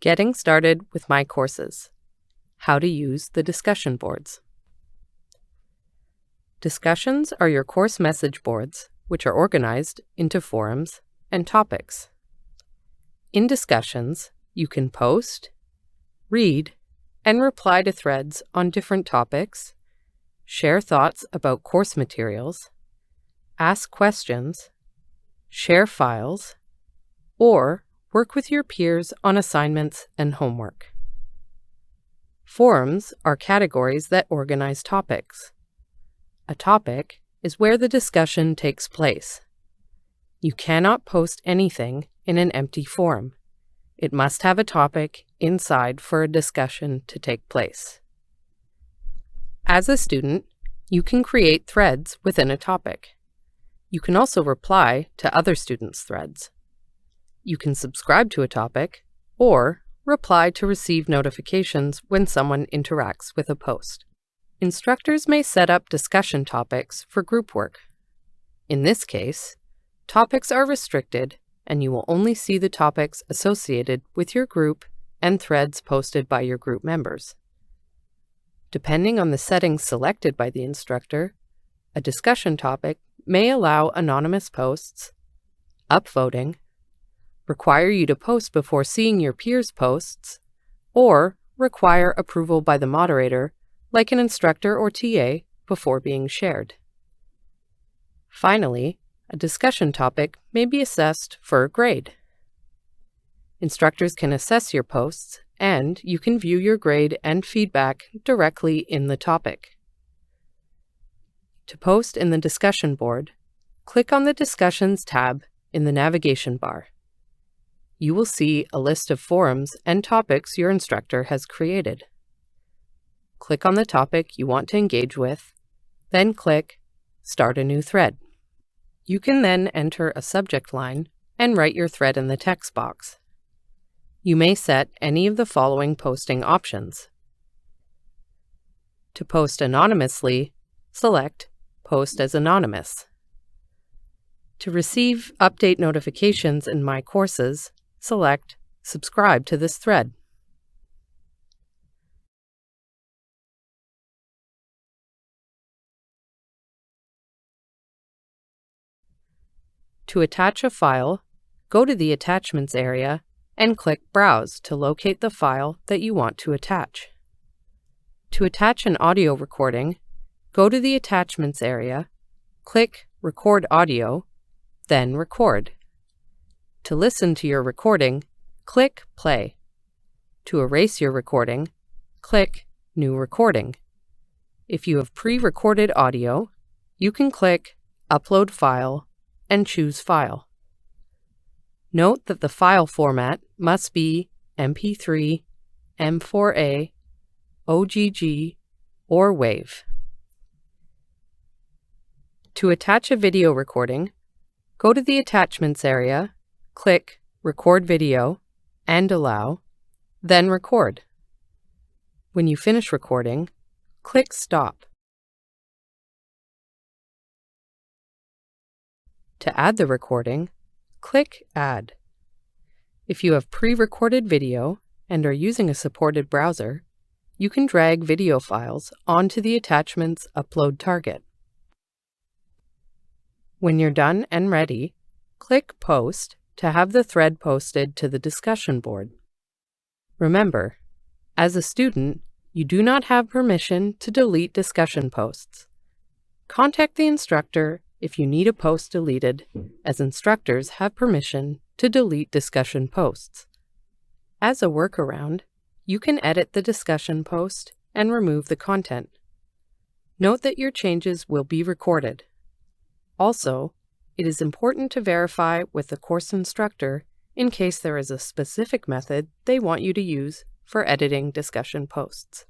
Getting started with myCourses. How to use the discussion boards. Discussions are your course message boards, which are organized into forums and topics. In discussions, you can post, read, and reply to threads on different topics, share thoughts about course materials, ask questions, share files, or work with your peers on assignments and homework. Forums are categories that organize topics. A topic is where the discussion takes place. You cannot post anything in an empty forum. It must have a topic inside for a discussion to take place. As a student, you can create threads within a topic. You can also reply to other students' threads. You can subscribe to a topic or reply to receive notifications when someone interacts with a post. Instructors may set up discussion topics for group work. In this case, topics are restricted and you will only see the topics associated with your group and threads posted by your group members. Depending on the settings selected by the instructor, a discussion topic may allow anonymous posts, upvoting, require you to post before seeing your peers' posts, or require approval by the moderator, like an instructor or TA, before being shared. Finally, a discussion topic may be assessed for a grade. Instructors can assess your posts, and you can view your grade and feedback directly in the topic. To post in the discussion board, click on the Discussions tab in the navigation bar. You will see a list of forums and topics your instructor has created. Click on the topic you want to engage with, then click Start a new thread. You can then enter a subject line and write your thread in the text box. You may set any of the following posting options. To post anonymously, select Post as Anonymous. To receive update notifications in myCourses, select Subscribe to this thread. To attach a file, go to the Attachments area and click Browse to locate the file that you want to attach. To attach an audio recording, go to the Attachments area, click Record Audio, then Record. To listen to your recording, click Play. To erase your recording, click New Recording. If you have pre-recorded audio, you can click Upload File and choose File. Note that the file format must be MP3, M4A, OGG, or WAV. To attach a video recording, go to the Attachments area, click Record Video and Allow, then record. When you finish recording, click Stop. To add the recording, click Add. If you have pre-recorded video and are using a supported browser, you can drag video files onto the attachment's upload target. When you're done and ready, click Post to have the thread posted to the discussion board. Remember, as a student, you do not have permission to delete discussion posts. Contact the instructor if you need a post deleted, as instructors have permission to delete discussion posts. As a workaround, you can edit the discussion post and remove the content. Note that your changes will be recorded. Also, it is important to verify with the course instructor in case there is a specific method they want you to use for editing discussion posts.